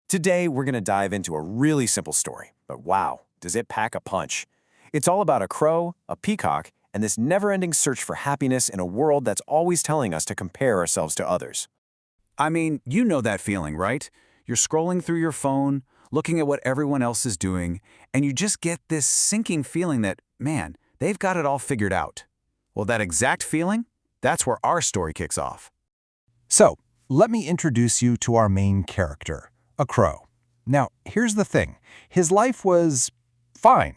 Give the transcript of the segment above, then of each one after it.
Today, we're going to dive into a really simple story, but wow, does it pack a punch. It's all about a crow, a peacock, and this never-ending search for happiness in a world that's always telling us to compare ourselves to others. I mean, you know that feeling, right? You're scrolling through your phone, looking at what everyone else is doing, and you just get this sinking feeling that, man, they've got it all figured out. Well, that exact feeling, that's where our story kicks off. So, let me introduce you to our main character, a crow. Now, here's the thing. His life was fine,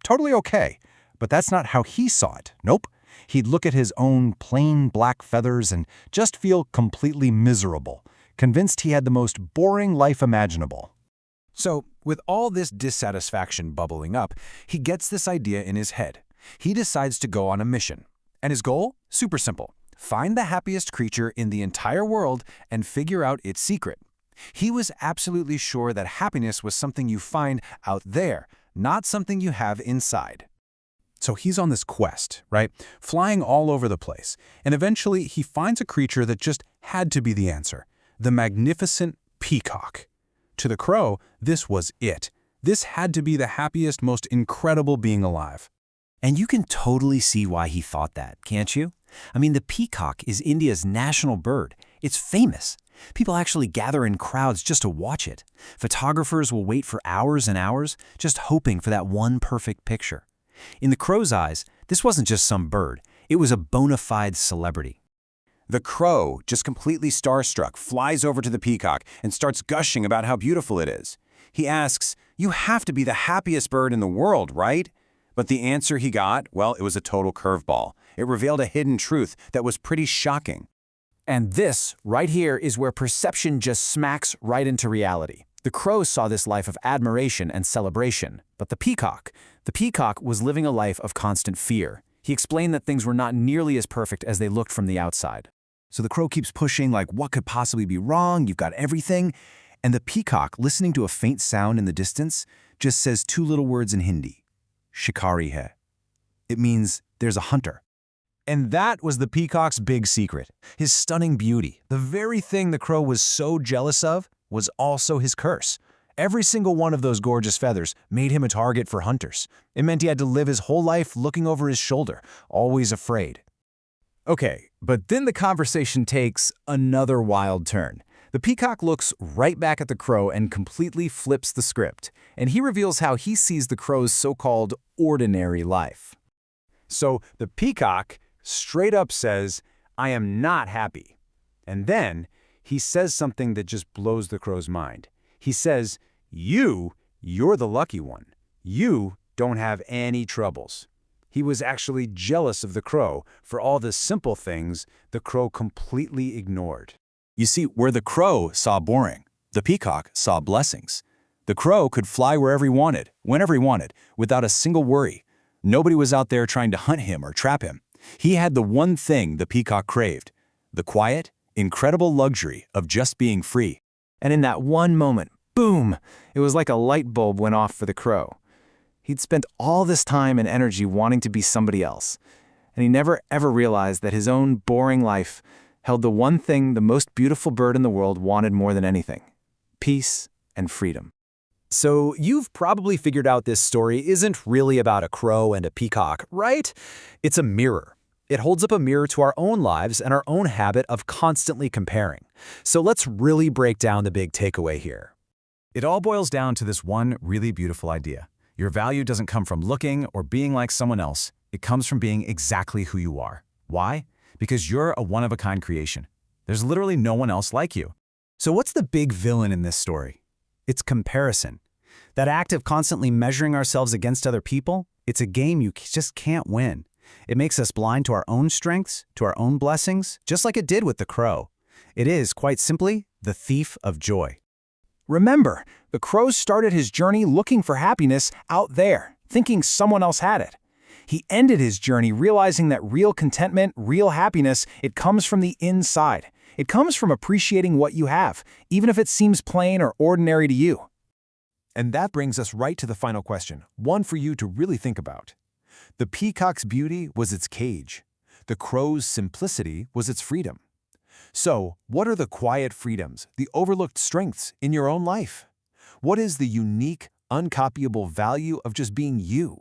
totally okay, but that's not how he saw it. Nope. He'd look at his own plain black feathers and just feel completely miserable, convinced he had the most boring life imaginable. So, with all this dissatisfaction bubbling up, he gets this idea in his head. He decides to go on a mission. And his goal? Super simple. Find the happiest creature in the entire world and figure out its secret. He was absolutely sure that happiness was something you find out there, not something you have inside. So he's on this quest, right? Flying all over the place. And eventually he finds a creature that just had to be the answer. The magnificent peacock. To the crow, this was it. This had to be the happiest, most incredible being alive. And you can totally see why he thought that, can't you? I mean, the peacock is India's national bird. It's famous. People actually gather in crowds just to watch it. Photographers will wait for hours and hours, just hoping for that one perfect picture. In the crow's eyes, this wasn't just some bird. It was a bona fide celebrity. The crow, just completely starstruck, flies over to the peacock and starts gushing about how beautiful it is. He asks, "You have to be the happiest bird in the world, right?" But the answer he got, well, it was a total curveball. It revealed a hidden truth that was pretty shocking. And this, right here, is where perception just smacks right into reality. The crow saw this life of admiration and celebration, but the peacock was living a life of constant fear. He explained that things were not nearly as perfect as they looked from the outside. So the crow keeps pushing like, what could possibly be wrong? You've got everything. And the peacock, listening to a faint sound in the distance, just says two little words in Hindi. Shikari hai. It means there's a hunter. And that was the peacock's big secret. His stunning beauty, the very thing the crow was so jealous of, was also his curse. Every single one of those gorgeous feathers made him a target for hunters. It meant he had to live his whole life looking over his shoulder, always afraid. Okay, but then the conversation takes another wild turn. The peacock looks right back at the crow and completely flips the script, and he reveals how he sees the crow's so-called ordinary life. So the peacock straight up says, "I am not happy." And then he says something that just blows the crow's mind. He says, you're the lucky one. You don't have any troubles. He was actually jealous of the crow for all the simple things the crow completely ignored. You see, where the crow saw boring, the peacock saw blessings. The crow could fly wherever he wanted, whenever he wanted, without a single worry. Nobody was out there trying to hunt him or trap him. He had the one thing the peacock craved, the quiet, incredible luxury of just being free. And in that one moment, boom, it was like a light bulb went off for the crow. He'd spent all this time and energy wanting to be somebody else, and he never ever realized that his own boring life held the one thing the most beautiful bird in the world wanted more than anything: peace and freedom. So you've probably figured out this story isn't really about a crow and a peacock, right? It's a mirror. It holds up a mirror to our own lives and our own habit of constantly comparing. So let's really break down the big takeaway here. It all boils down to this one really beautiful idea. Your value doesn't come from looking or being like someone else. It comes from being exactly who you are. Why? Because you're a one-of-a-kind creation. There's literally no one else like you. So what's the big villain in this story? It's comparison. That act of constantly measuring ourselves against other people, it's a game you just can't win. It makes us blind to our own strengths, to our own blessings, just like it did with the crow. It is, quite simply, the thief of joy. Remember, the crow started his journey looking for happiness out there, thinking someone else had it. He ended his journey realizing that real contentment, real happiness, it comes from the inside. It comes from appreciating what you have, even if it seems plain or ordinary to you. And that brings us right to the final question, one for you to really think about. The peacock's beauty was its cage. The crow's simplicity was its freedom. So, what are the quiet freedoms, the overlooked strengths in your own life? What is the unique, uncopyable value of just being you?